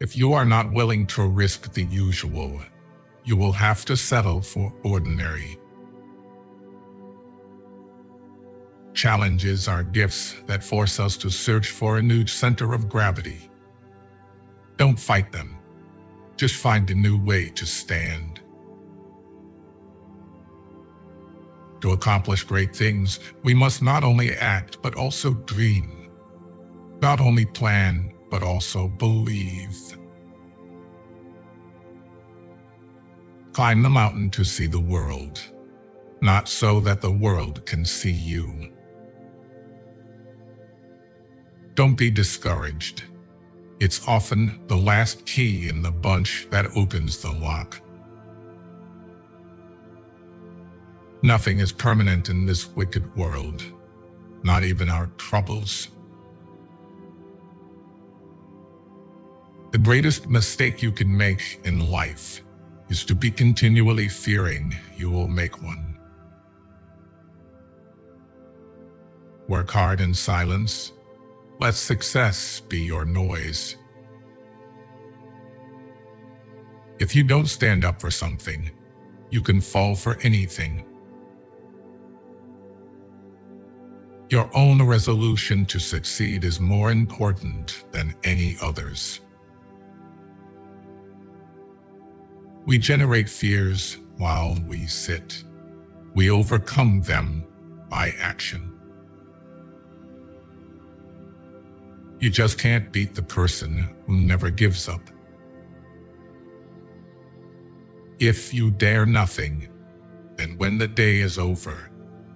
If you are not willing to risk the usual, you will have to settle for ordinary. Challenges are gifts that force us to search for a new center of gravity. Don't fight them. Just find a new way to stand. To accomplish great things, we must not only act, but also dream. Not only plan, but also believe. Climb the mountain to see the world, not so that the world can see you. Don't be discouraged. It's often the last key in the bunch that opens the lock. Nothing is permanent in this wicked world, not even our troubles. The greatest mistake you can make in life is to be continually fearing you will make one. Work hard in silence. Let success be your noise. If you don't stand up for something, you can fall for anything. Your own resolution to succeed is more important than any others. We generate fears while we sit. We overcome them by action. You just can't beat the person who never gives up. If you dare nothing, then when the day is over,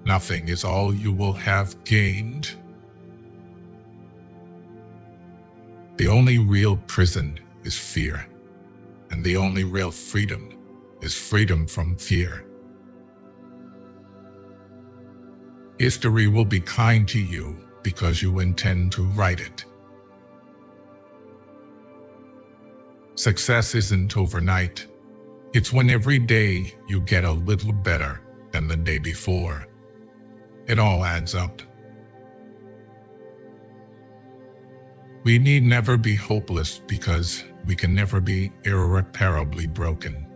nothing is all you will have gained. The only real prison is fear, and the only real freedom is freedom from fear. History will be kind to you because you intend to write it. Success isn't overnight. It's when every day you get a little better than the day before. It all adds up. We need never be hopeless because we can never be irreparably broken.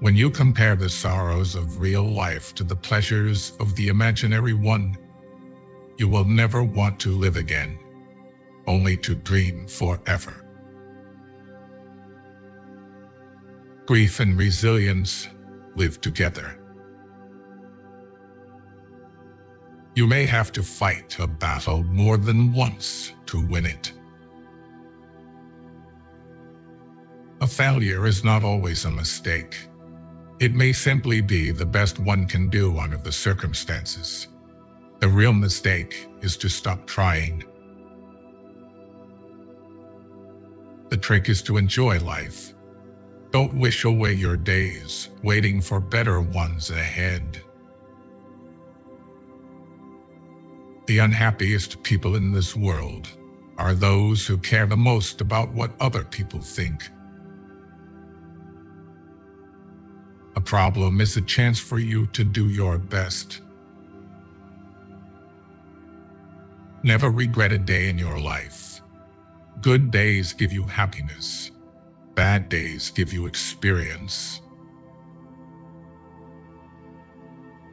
When you compare the sorrows of real life to the pleasures of the imaginary one, you will never want to live again, only to dream forever. Grief and resilience live together. You may have to fight a battle more than once to win it. A failure is not always a mistake. It may simply be the best one can do under the circumstances. The real mistake is to stop trying. The trick is to enjoy life. Don't wish away your days, waiting for better ones ahead. The unhappiest people in this world are those who care the most about what other people think. A problem is a chance for you to do your best. Never regret a day in your life. Good days give you happiness. Bad days give you experience.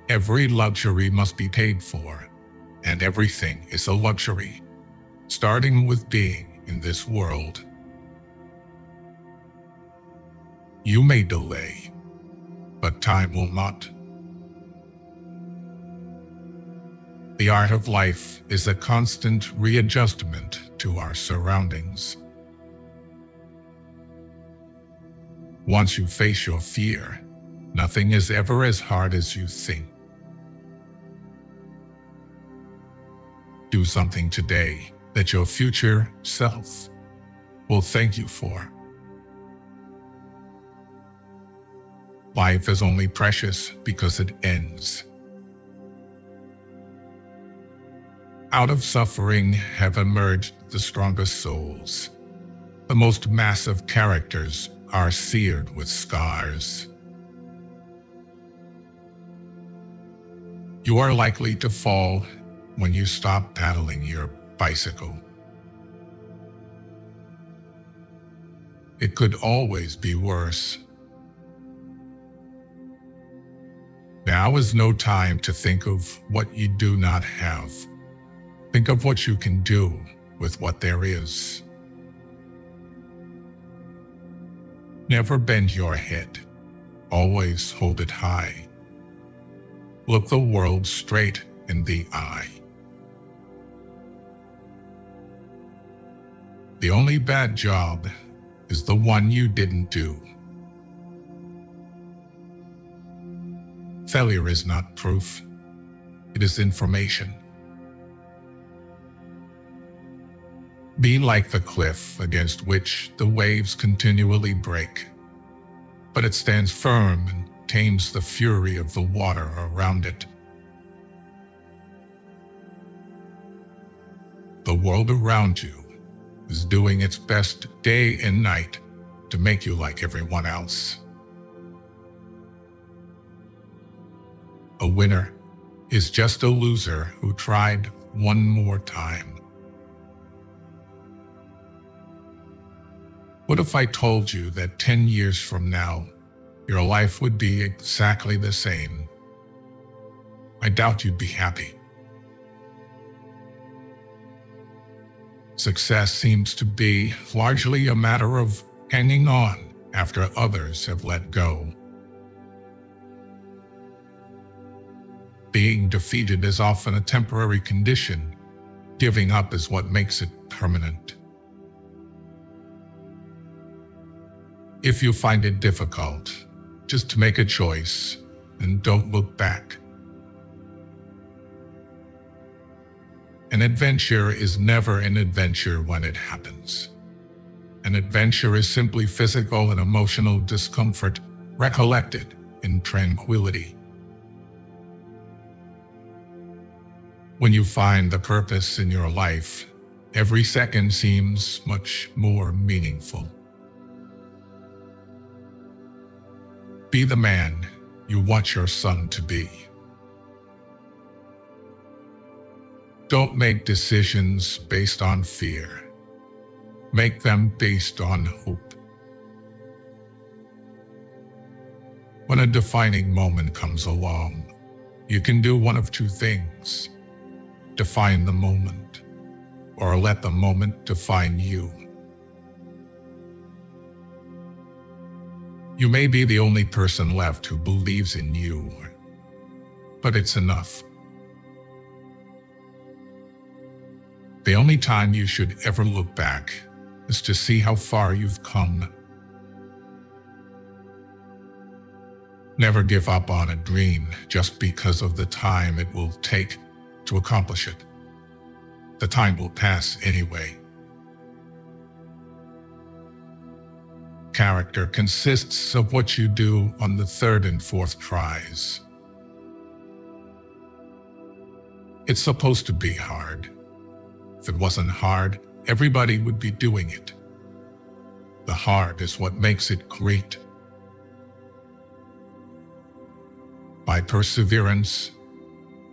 Every luxury must be paid for, and everything is a luxury, starting with being in this world. You may delay, but time will not. The art of life is a constant readjustment to our surroundings. Once you face your fear, nothing is ever as hard as you think. Do something today that your future self will thank you for. Life is only precious because it ends. Out of suffering have emerged the strongest souls. The most massive characters are seared with scars. You are likely to fall when you stop paddling your bicycle. It could always be worse. Now is no time to think of what you do not have. Think of what you can do with what there is. Never bend your head. Always hold it high. Look the world straight in the eye. The only bad job is the one you didn't do. Failure is not proof. It is information. Be like the cliff against which the waves continually break, but it stands firm and tames the fury of the water around it. The world around you is doing its best day and night to make you like everyone else. A winner is just a loser who tried one more time. What if I told you that 10 years from now, your life would be exactly the same? I doubt you'd be happy. Success seems to be largely a matter of hanging on after others have let go. Being defeated is often a temporary condition. Giving up is what makes it permanent. If you find it difficult, just make a choice and don't look back. An adventure is never an adventure when it happens. An adventure is simply physical and emotional discomfort recollected in tranquility. When you find the purpose in your life, every second seems much more meaningful. Be the man you want your son to be. Don't make decisions based on fear. Make them based on hope. When a defining moment comes along, you can do one of two things: define the moment, or let the moment define you. You may be the only person left who believes in you, but it's enough. The only time you should ever look back is to see how far you've come. Never give up on a dream just because of the time it will take to accomplish it. The time will pass anyway. Character consists of what you do on the third and fourth tries. It's supposed to be hard. If it wasn't hard, everybody would be doing it. The hard is what makes it great. By perseverance,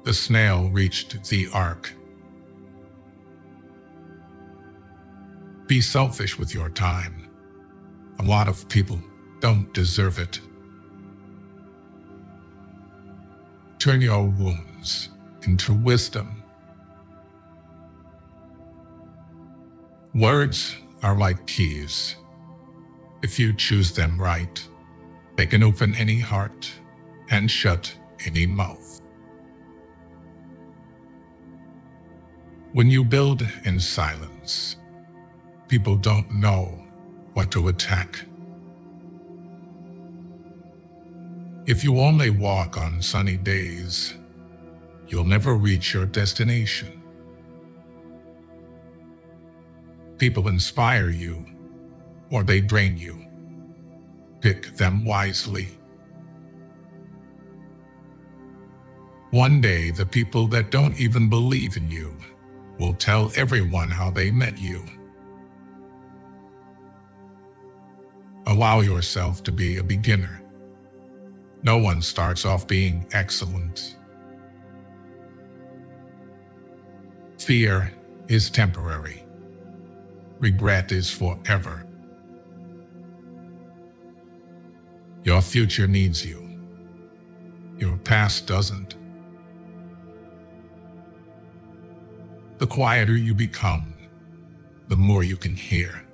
the snail reached the ark. Be selfish with your time. A lot of people don't deserve it. Turn your wounds into wisdom. Words are like keys. If you choose them right, they can open any heart and shut any mouth. When you build in silence, people don't know what to attack. If you only walk on sunny days, you'll never reach your destination. People inspire you, or they drain you. Pick them wisely. One day, the people that don't even believe in you will tell everyone how they met you. Allow yourself to be a beginner. No one starts off being excellent. Fear is temporary. Regret is forever. Your future needs you. Your past doesn't. The quieter you become, the more you can hear.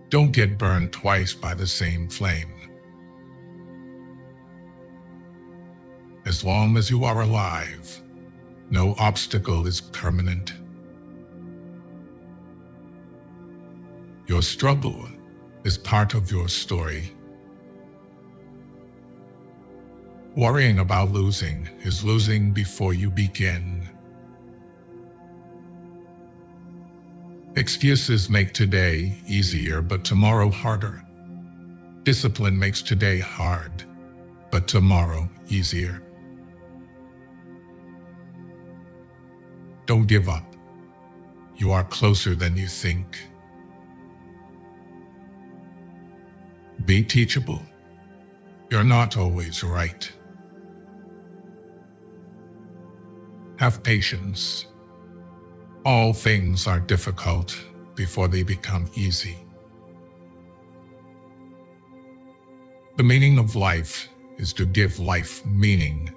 Don't get burned twice by the same flame. As long as you are alive, no obstacle is permanent. Your struggle is part of your story. Worrying about losing is losing before you begin. Excuses make today easier, but tomorrow harder. Discipline makes today hard, but tomorrow easier. Don't give up. You are closer than you think. Be teachable. You're not always right. Have patience. All things are difficult before they become easy. The meaning of life is to give life meaning.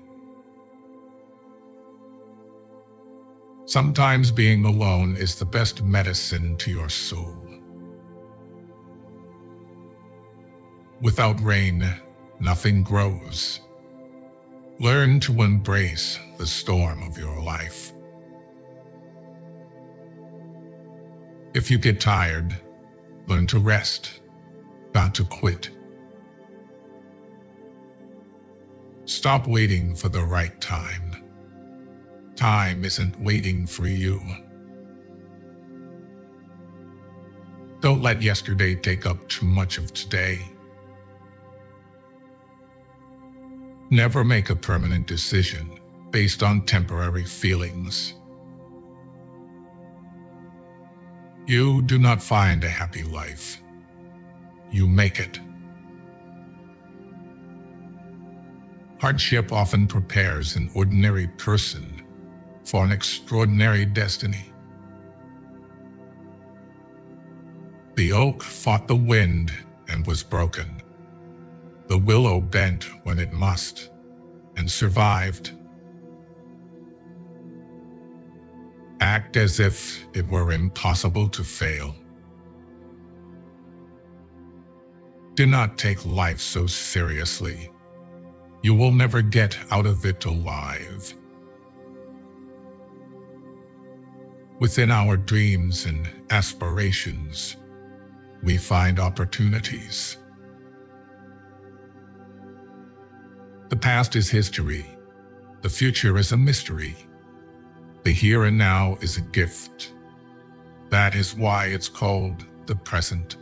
Sometimes being alone is the best medicine to your soul. Without rain, nothing grows. Learn to embrace the storm of your life. If you get tired, learn to rest, not to quit. Stop waiting for the right time. Time isn't waiting for you. Don't let yesterday take up too much of today. Never make a permanent decision based on temporary feelings. You do not find a happy life. You make it. Hardship often prepares an ordinary person for an extraordinary destiny. The oak fought the wind and was broken. The willow bent when it must and survived. Act as if it were impossible to fail. Do not take life so seriously. You will never get out of it alive. Within our dreams and aspirations, we find opportunities. The past is history. The future is a mystery. The here and now is a gift. That is why it's called the present.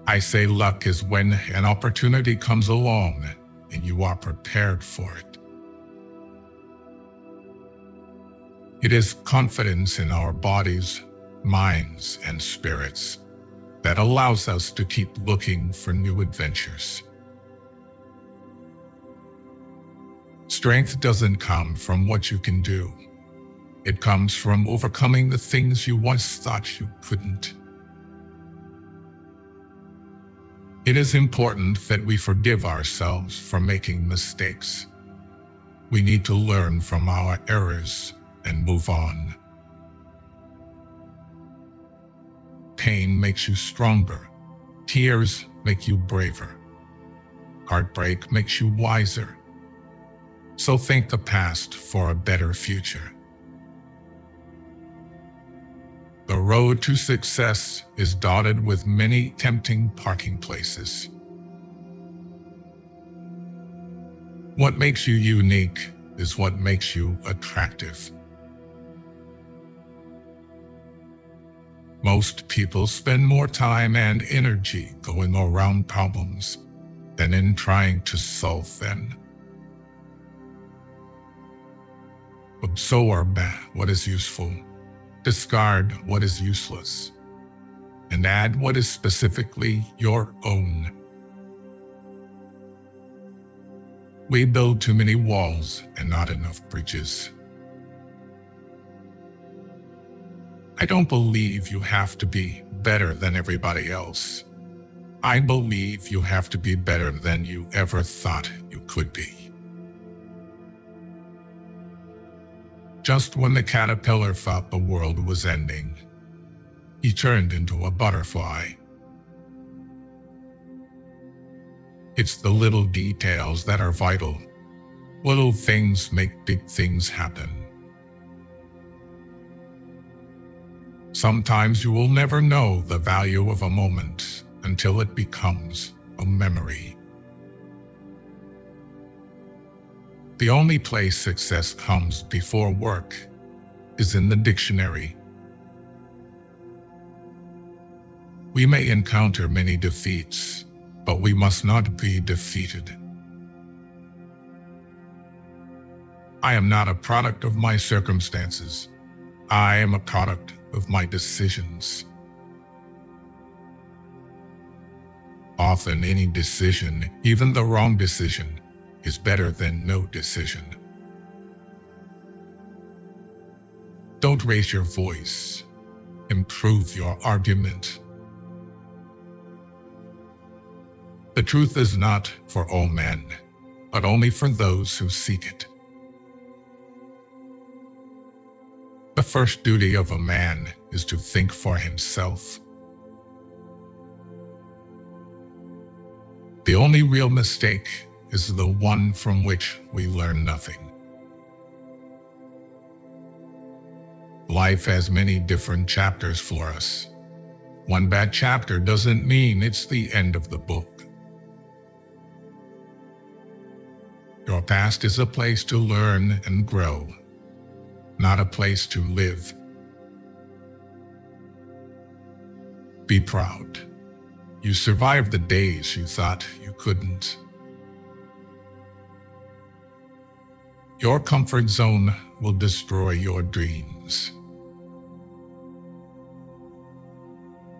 I say luck is when an opportunity comes along and you are prepared for it. It is confidence in our bodies, minds, and spirits that allows us to keep looking for new adventures. Strength doesn't come from what you can do. It comes from overcoming the things you once thought you couldn't. It is important that we forgive ourselves for making mistakes. We need to learn from our errors and move on. Pain makes you stronger. Tears make you braver. Heartbreak makes you wiser. So thank the past for a better future. The road to success is dotted with many tempting parking places. What makes you unique is what makes you attractive. Most people spend more time and energy going around problems than in trying to solve them. Absorb what is useful, discard what is useless, and add what is specifically your own. We build too many walls and not enough bridges. I don't believe you have to be better than everybody else. I believe you have to be better than you ever thought you could be. Just when the caterpillar thought the world was ending, he turned into a butterfly. It's the little details that are vital. Little things make big things happen. Sometimes you will never know the value of a moment until it becomes a memory. The only place success comes before work is in the dictionary. We may encounter many defeats, but we must not be defeated. I am not a product of my circumstances. I am a product of my decisions. Often any decision, even the wrong decision, is better than no decision. Don't raise your voice. Improve your argument. The truth is not for all men, but only for those who seek it. The first duty of a man is to think for himself. The only real mistake is the one from which we learn nothing. Life has many different chapters for us. One bad chapter doesn't mean it's the end of the book. Your past is a place to learn and grow, not a place to live. Be proud. You survived the days you thought you couldn't. Your comfort zone will destroy your dreams.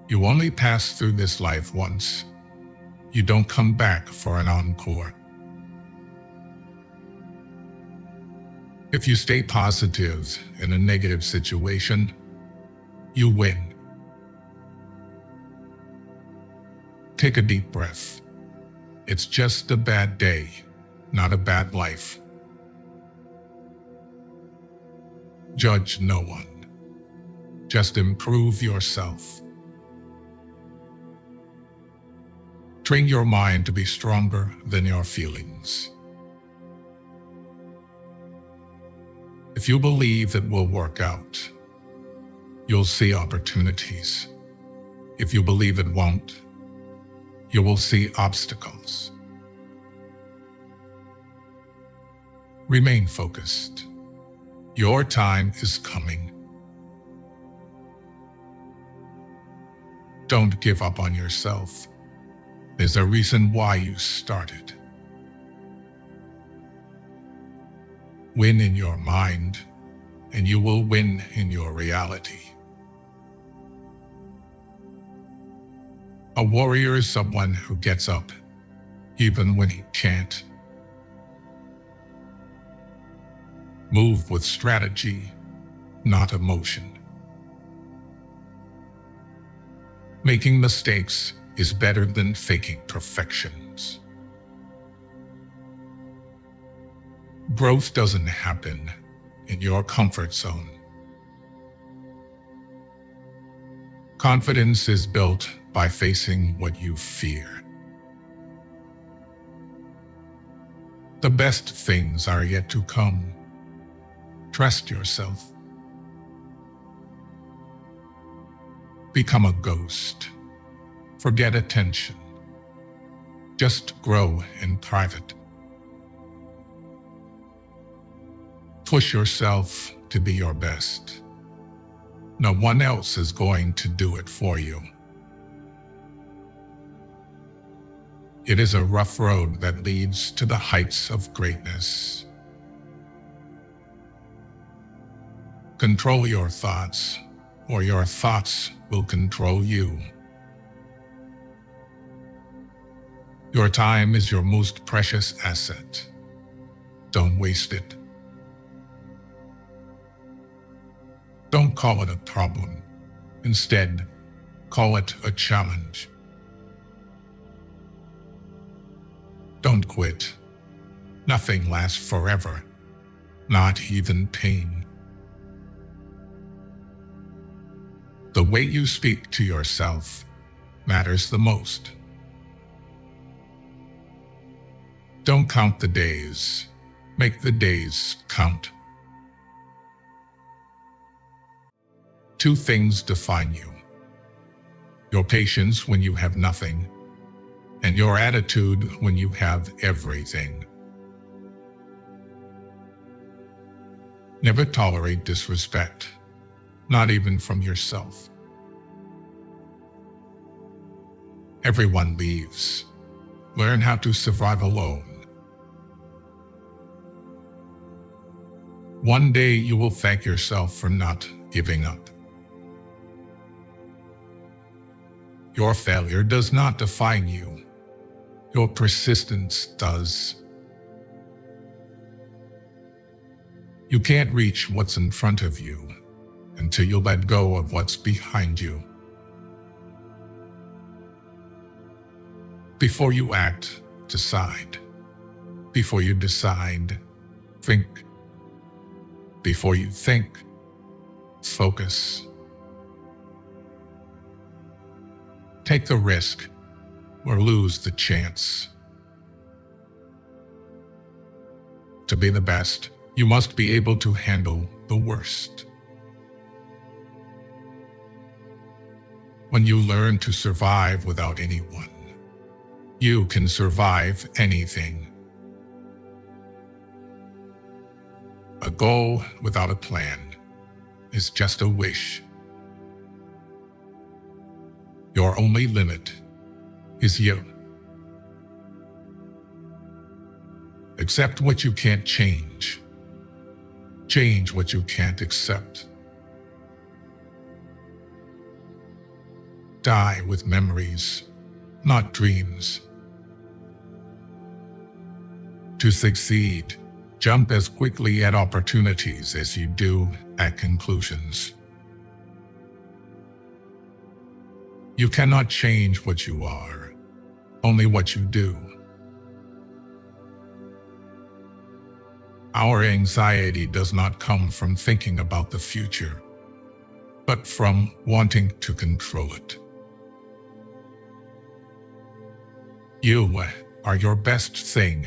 You only pass through this life once. You don't come back for an encore. If you stay positive in a negative situation, you win. Take a deep breath. It's just a bad day, not a bad life. Judge no one. Just improve yourself. Train your mind to be stronger than your feelings. If you believe it will work out, you'll see opportunities. If you believe it won't, you will see obstacles. Remain focused. Your time is coming. Don't give up on yourself. There's a reason why you started. Win in your mind, and you will win in your reality. A warrior is someone who gets up, even when he can't. Move with strategy, not emotion. Making mistakes is better than faking perfections. Growth doesn't happen in your comfort zone. Confidence is built by facing what you fear. The best things are yet to come. Trust yourself. Become a ghost. Forget attention. Just grow in private. Push yourself to be your best. No one else is going to do it for you. It is a rough road that leads to the heights of greatness. Control your thoughts, or your thoughts will control you. Your time is your most precious asset. Don't waste it. Don't call it a problem. Instead, call it a challenge. Don't quit. Nothing lasts forever, not even pain. The way you speak to yourself matters the most. Don't count the days. Make the days count. Two things define you: your patience when you have nothing, and your attitude when you have everything. Never tolerate disrespect, not even from yourself. Everyone leaves. Learn how to survive alone. One day you will thank yourself for not giving up. Your failure does not define you. Your persistence does. You can't reach what's in front of you until you let go of what's behind you. Before you act, decide. Before you decide, think. Before you think, focus. Take the risk or lose the chance. To be the best, you must be able to handle the worst. When you learn to survive without anyone, you can survive anything. A goal without a plan is just a wish. Your only limit is you. Accept what you can't change. Change what you can't accept. Die with memories, not dreams. To succeed, jump as quickly at opportunities as you do at conclusions. You cannot change what you are, only what you do. Our anxiety does not come from thinking about the future, but from wanting to control it. You are your best thing.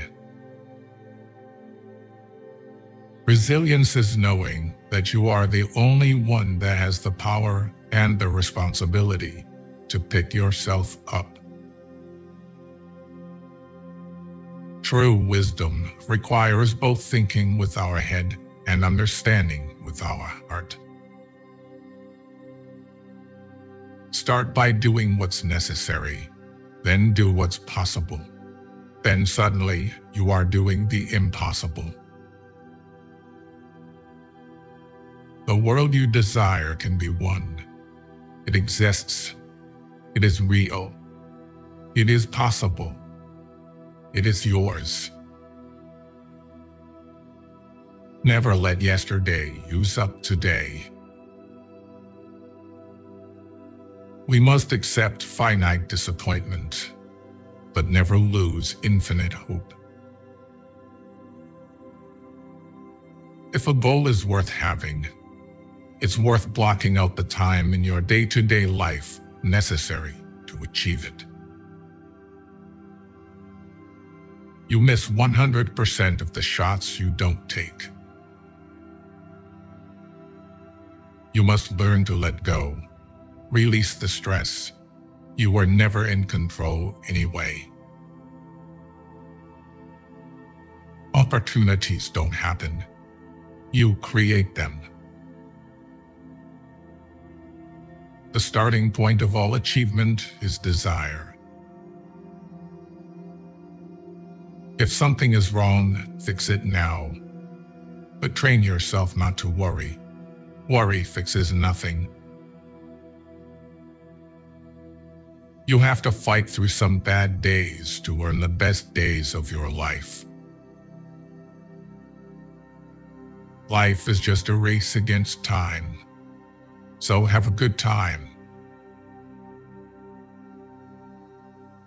Resilience is knowing that you are the only one that has the power and the responsibility to pick yourself up. True wisdom requires both thinking with our head and understanding with our heart. Start by doing what's necessary, then do what's possible. Then suddenly you are doing the impossible. The world you desire can be won. It exists. It is real. It is possible. It is yours. Never let yesterday use up today. We must accept finite disappointment, but never lose infinite hope. If a goal is worth having, it's worth blocking out the time in your day-to-day life necessary to achieve it. You miss 100% of the shots you don't take. You must learn to let go, release the stress. You were never in control anyway. Opportunities don't happen. You create them. The starting point of all achievement is desire. If something is wrong, fix it now. But train yourself not to worry. Worry fixes nothing. You have to fight through some bad days to earn the best days of your life. Life is just a race against time. So have a good time.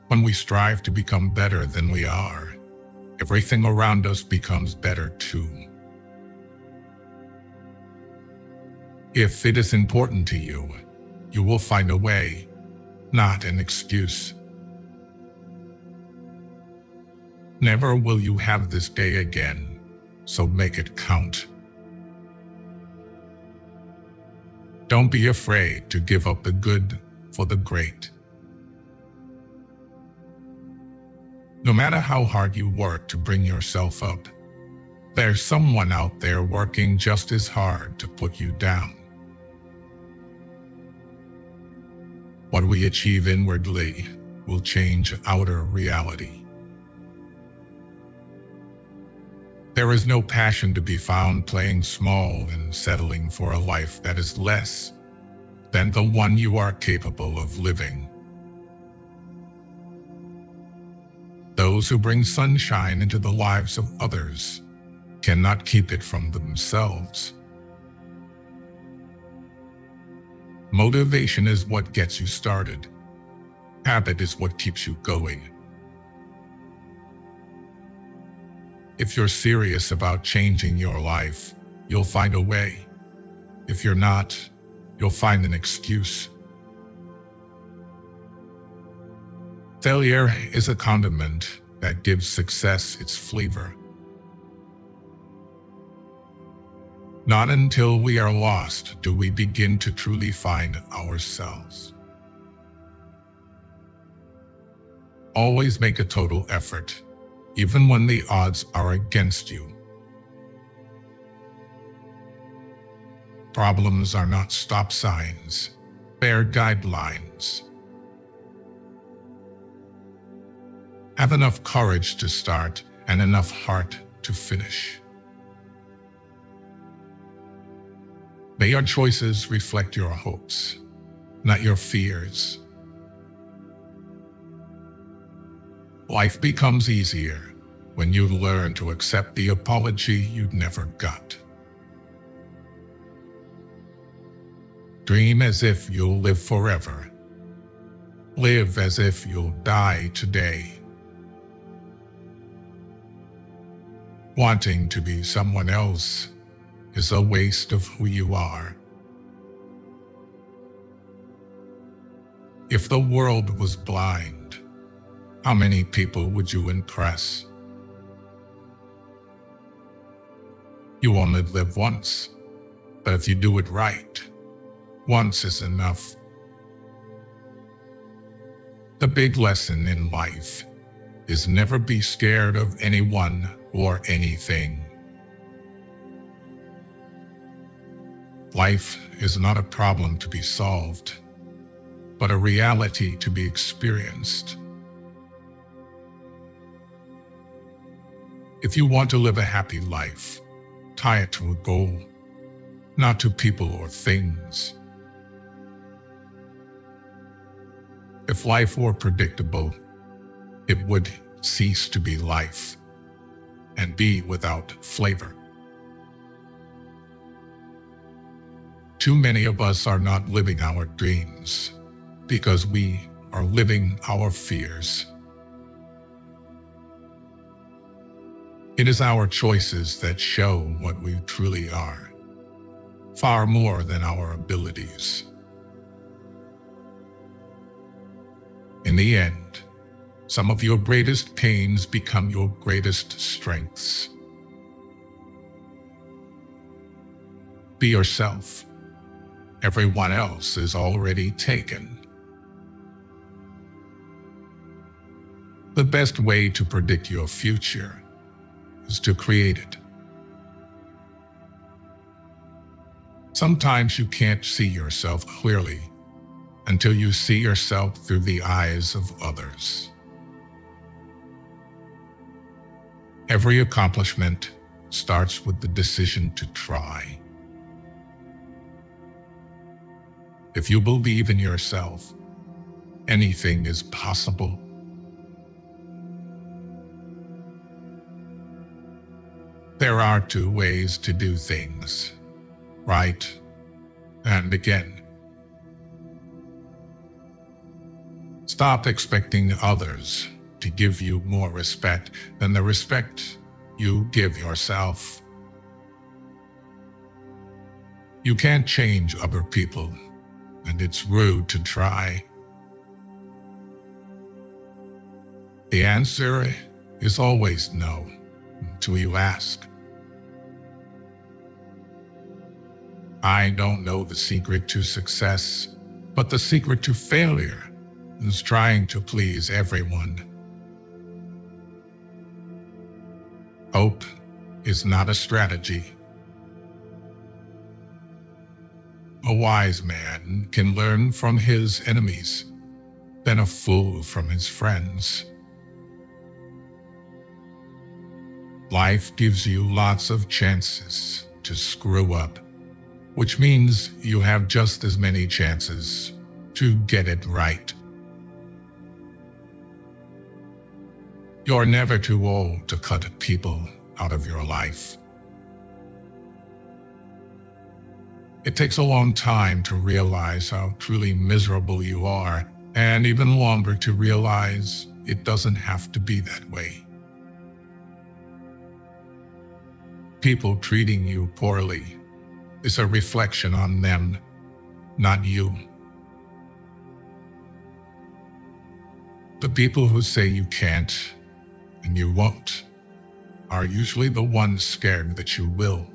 When we strive to become better than we are, everything around us becomes better too. If it is important to you, you will find a way, not an excuse. Never will you have this day again, so make it count. Don't be afraid to give up the good for the great. No matter how hard you work to bring yourself up, there's someone out there working just as hard to put you down. What we achieve inwardly will change outer reality. There is no passion to be found playing small and settling for a life that is less than the one you are capable of living. Those who bring sunshine into the lives of others cannot keep it from themselves. Motivation is what gets you started. Habit is what keeps you going. If you're serious about changing your life, you'll find a way. If you're not, you'll find an excuse. Failure is a condiment that gives success its flavor. Not until we are lost do we begin to truly find ourselves. Always make a total effort, even when the odds are against you. Problems are not stop signs, they're guidelines. Have enough courage to start and enough heart to finish. May your choices reflect your hopes, not your fears. Life becomes easier when you learn to accept the apology you never got. Dream as if you'll live forever. Live as if you'll die today. Wanting to be someone else is a waste of who you are. If the world was blind, how many people would you impress? You only live once, but if you do it right, once is enough. The big lesson in life is never be scared of anyone or anything. Life is not a problem to be solved, but a reality to be experienced. If you want to live a happy life, tie it to a goal, not to people or things. If life were predictable, it would cease to be life and be without flavor. Too many of us are not living our dreams because we are living our fears. It is our choices that show what we truly are, far more than our abilities. In the end, some of your greatest pains become your greatest strengths. Be yourself. Everyone else is already taken. The best way to predict your future is to create it. Sometimes you can't see yourself clearly until you see yourself through the eyes of others. Every accomplishment starts with the decision to try. If you believe in yourself, anything is possible. There are two ways to do things, right and again. Stop expecting others to give you more respect than the respect you give yourself. You can't change other people, and it's rude to try. The answer is always no, until you ask. I don't know the secret to success, but the secret to failure is trying to please everyone. Hope is not a strategy. A wise man can learn from his enemies, than a fool from his friends. Life gives you lots of chances to screw up, which means you have just as many chances to get it right. You're never too old to cut people out of your life. It takes a long time to realize how truly miserable you are, and even longer to realize it doesn't have to be that way. People treating you poorly is a reflection on them, not you. The people who say you can't and you won't are usually the ones scared that you will.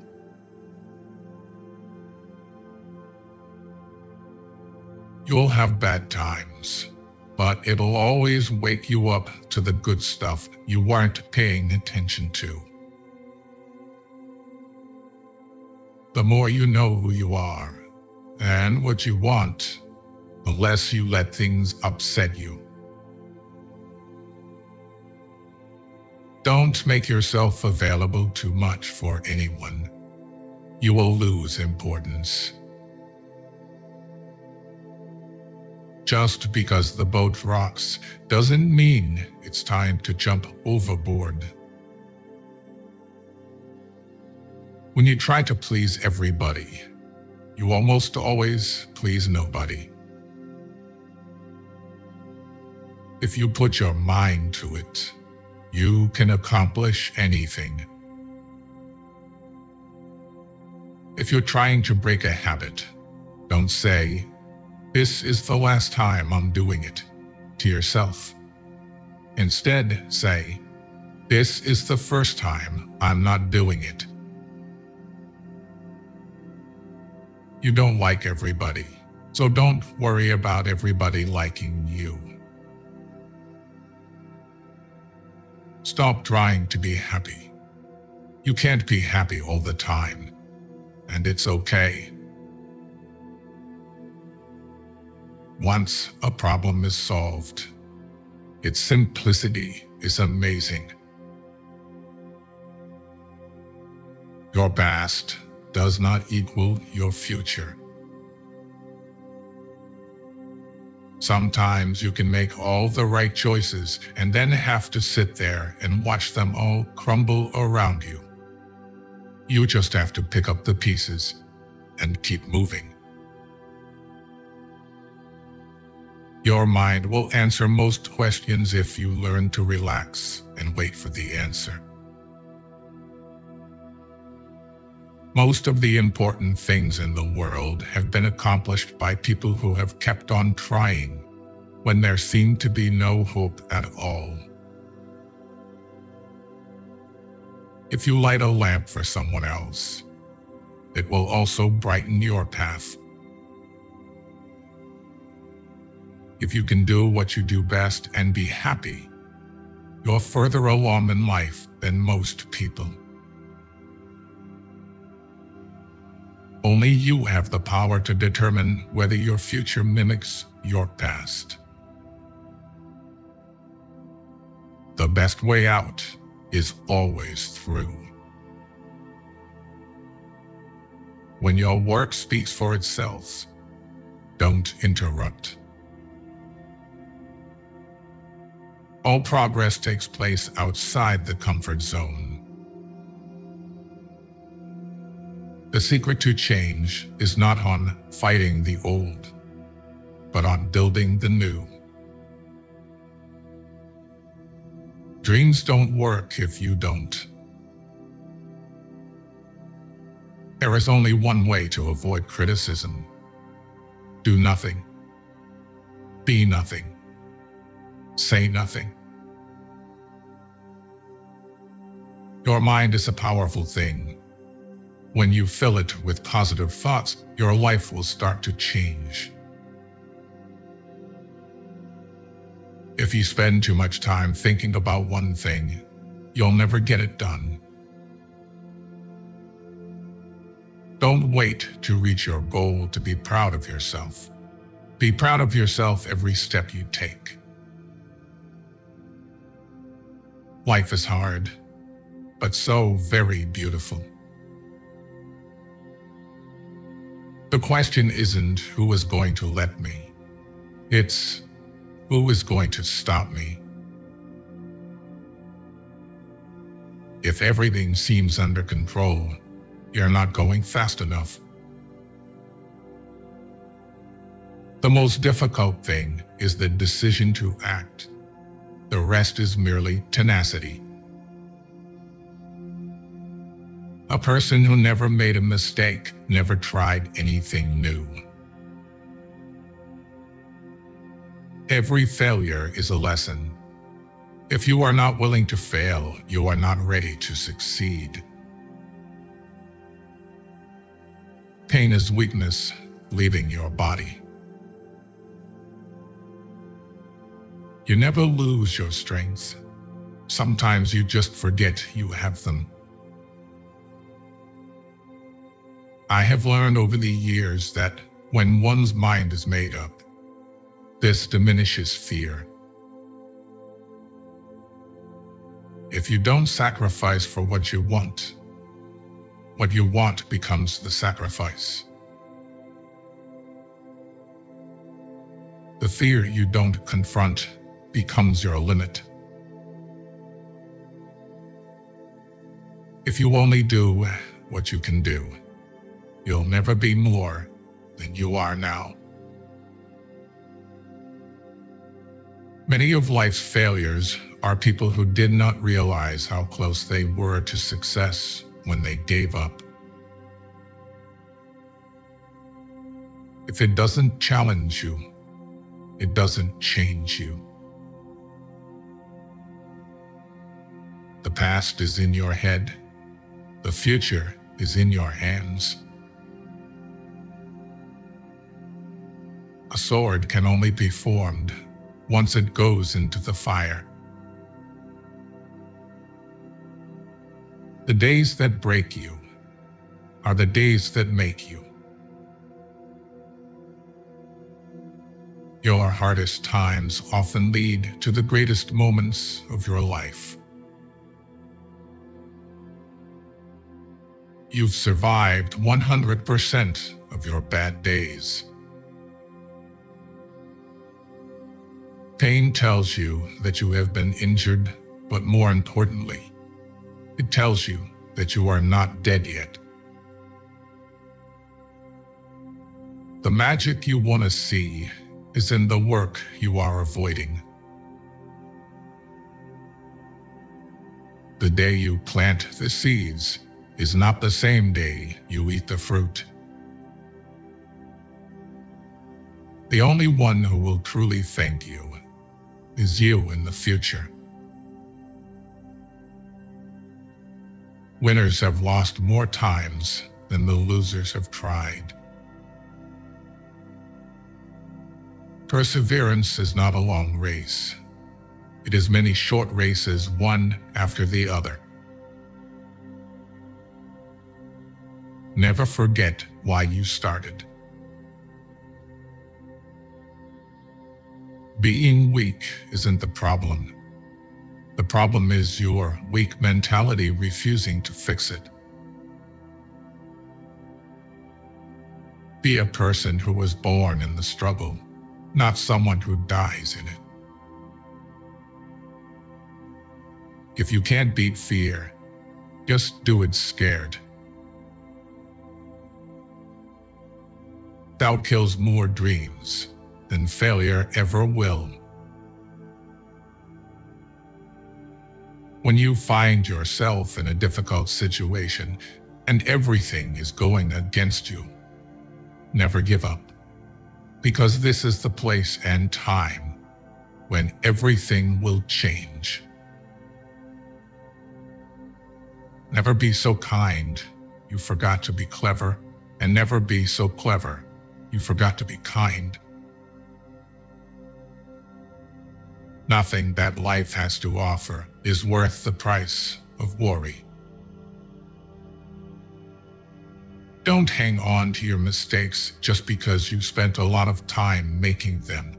You'll have bad times, but it'll always wake you up to the good stuff you weren't paying attention to. The more you know who you are and what you want, the less you let things upset you. Don't make yourself available too much for anyone. You will lose importance. Just because the boat rocks doesn't mean it's time to jump overboard. When you try to please everybody, you almost always please nobody. If you put your mind to it, you can accomplish anything. If you're trying to break a habit, don't say, "This is the last time I'm doing it," to yourself. Instead, say, "This is the first time I'm not doing it." You don't like everybody, so don't worry about everybody liking you. Stop trying to be happy. You can't be happy all the time, and it's okay. Once a problem is solved, its simplicity is amazing. Your past does not equal your future. Sometimes you can make all the right choices and then have to sit there and watch them all crumble around you. You just have to pick up the pieces and keep moving. Your mind will answer most questions if you learn to relax and wait for the answer. Most of the important things in the world have been accomplished by people who have kept on trying when there seemed to be no hope at all. If you light a lamp for someone else, it will also brighten your path. If you can do what you do best and be happy, you're further along in life than most people. Only you have the power to determine whether your future mimics your past. The best way out is always through. When your work speaks for itself, don't interrupt. All progress takes place outside the comfort zone. The secret to change is not on fighting the old, but on building the new. Dreams don't work if you don't. There is only one way to avoid criticism. Do nothing. Be nothing. Say nothing. Your mind is a powerful thing. When you fill it with positive thoughts, your life will start to change. If you spend too much time thinking about one thing, you'll never get it done. Don't wait to reach your goal to be proud of yourself. Be proud of yourself every step you take. Life is hard, but so very beautiful. The question isn't who is going to let me. It's who is going to stop me. If everything seems under control, you're not going fast enough. The most difficult thing is the decision to act. The rest is merely tenacity. A person who never made a mistake never tried anything new. Every failure is a lesson. If you are not willing to fail, you are not ready to succeed. Pain is weakness leaving your body. You never lose your strengths. Sometimes you just forget you have them. I have learned over the years that when one's mind is made up, this diminishes fear. If you don't sacrifice for what you want becomes the sacrifice. The fear you don't confront becomes your limit. If you only do what you can do, you'll never be more than you are now. Many of life's failures are people who did not realize how close they were to success when they gave up. If it doesn't challenge you, it doesn't change you. The past is in your head. The future is in your hands. A sword can only be formed once it goes into the fire. The days that break you are the days that make you. Your hardest times often lead to the greatest moments of your life. You've survived 100% of your bad days. Pain tells you that you have been injured, but more importantly, it tells you that you are not dead yet. The magic you want to see is in the work you are avoiding. The day you plant the seeds is not the same day you eat the fruit. The only one who will truly thank you is you in the future. Winners have lost more times than the losers have tried. Perseverance is not a long race. It is many short races, one after the other. Never forget why you started. Being weak isn't the problem. The problem is your weak mentality refusing to fix it. Be a person who was born in the struggle, not someone who dies in it. If you can't beat fear, just do it scared. Doubt kills more dreams than failure ever will. When you find yourself in a difficult situation and everything is going against you, never give up, because this is the place and time when everything will change. Never be so kind you forgot to be clever, and never be so clever you forgot to be kind. Nothing that life has to offer is worth the price of worry. Don't hang on to your mistakes just because you spent a lot of time making them.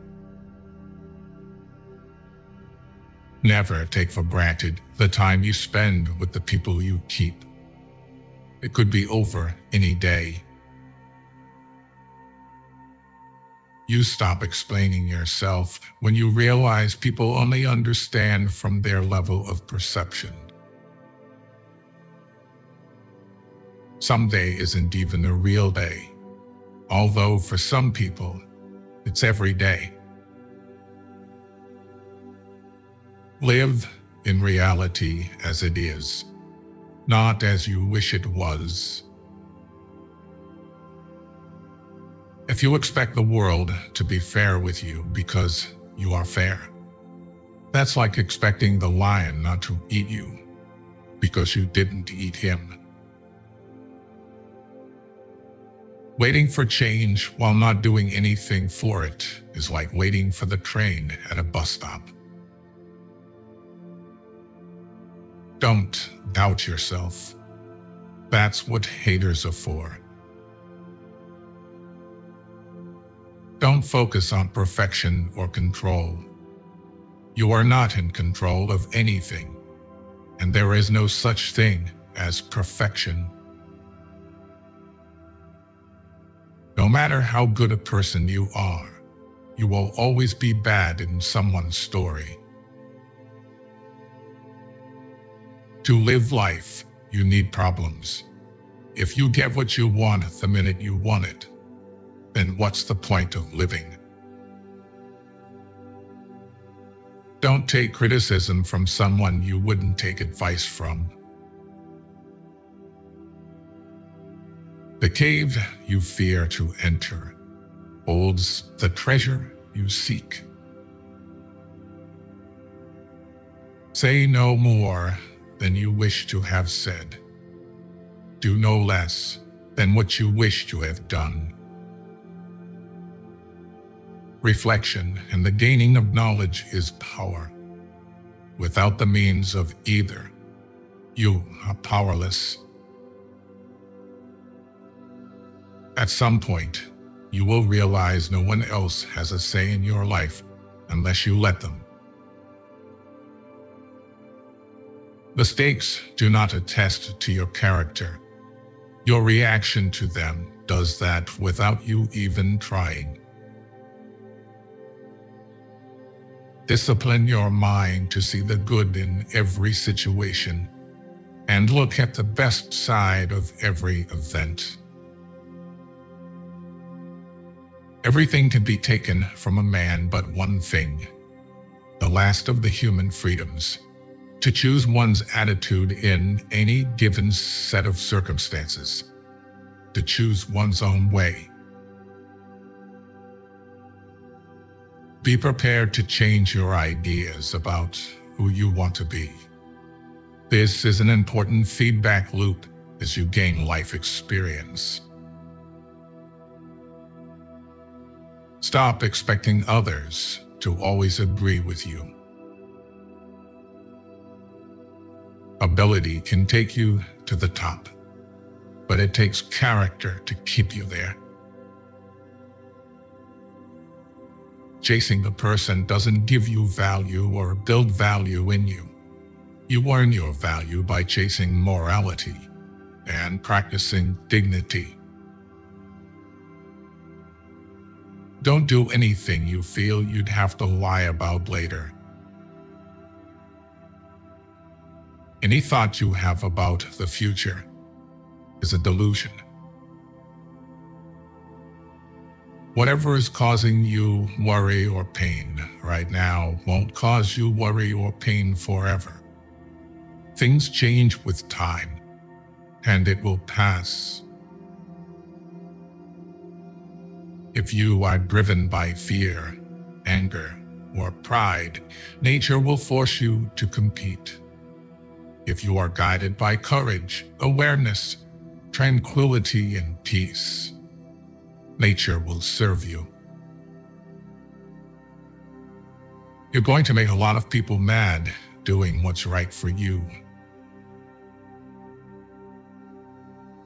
Never take for granted the time you spend with the people you keep. It could be over any day. You stop explaining yourself when you realize people only understand from their level of perception. Someday isn't even a real day, although for some people, it's every day. Live in reality as it is, not as you wish it was. If you expect the world to be fair with you because you are fair, that's like expecting the lion not to eat you because you didn't eat him. Waiting for change while not doing anything for it is like waiting for the train at a bus stop. Don't doubt yourself. That's what haters are for. Don't focus on perfection or control. You are not in control of anything, and there is no such thing as perfection. No matter how good a person you are, you will always be bad in someone's story. To live life, you need problems. If you get what you want the minute you want it, then what's the point of living? Don't take criticism from someone you wouldn't take advice from. The cave you fear to enter holds the treasure you seek. Say no more than you wish to have said. Do no less than what you wish to have done. Reflection and the gaining of knowledge is power. Without the means of either, you are powerless. At some point, you will realize no one else has a say in your life unless you let them. Mistakes do not attest to your character. Your reaction to them does that without you even trying. Discipline your mind to see the good in every situation and look at the best side of every event. Everything can be taken from a man but one thing, the last of the human freedoms, to choose one's attitude in any given set of circumstances, to choose one's own way. Be prepared to change your ideas about who you want to be. This is an important feedback loop as you gain life experience. Stop expecting others to always agree with you. Ability can take you to the top, but it takes character to keep you there. Chasing the person doesn't give you value or build value in you. You earn your value by chasing morality and practicing dignity. Don't do anything you feel you'd have to lie about later. Any thought you have about the future is a delusion. Whatever is causing you worry or pain right now won't cause you worry or pain forever. Things change with time, and it will pass. If you are driven by fear, anger, or pride, nature will force you to compete. If you are guided by courage, awareness, tranquility, and peace, nature will serve you. You're going to make a lot of people mad doing what's right for you.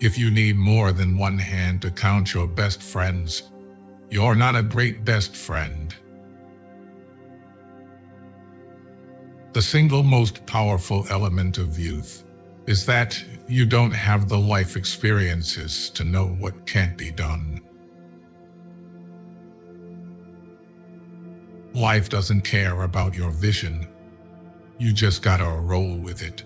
If you need more than one hand to count your best friends, you're not a great best friend. The single most powerful element of youth is that you don't have the life experiences to know what can't be done. Life doesn't care about your vision. You just gotta roll with it.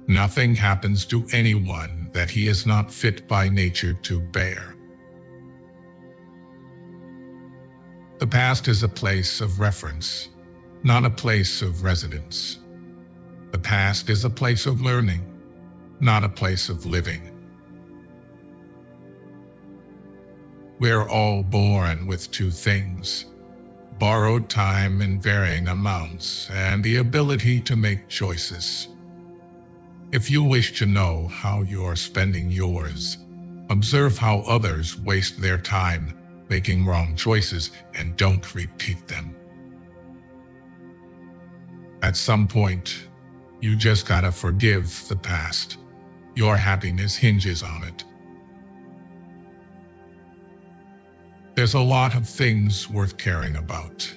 Nothing happens to anyone that he is not fit by nature to bear. The past is a place of reference, not a place of residence. The past is a place of learning, not a place of living. We're all born with two things: borrowed time in varying amounts and the ability to make choices. If you wish to know how you're spending yours, observe how others waste their time making wrong choices and don't repeat them. At some point, you just gotta forgive the past. Your happiness hinges on it. There's a lot of things worth caring about.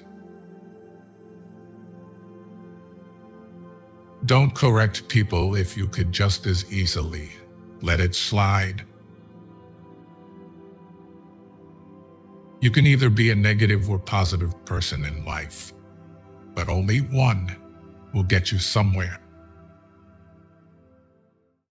Don't correct people if you could just as easily let it slide. You can either be a negative or positive person in life, but only one will get you somewhere.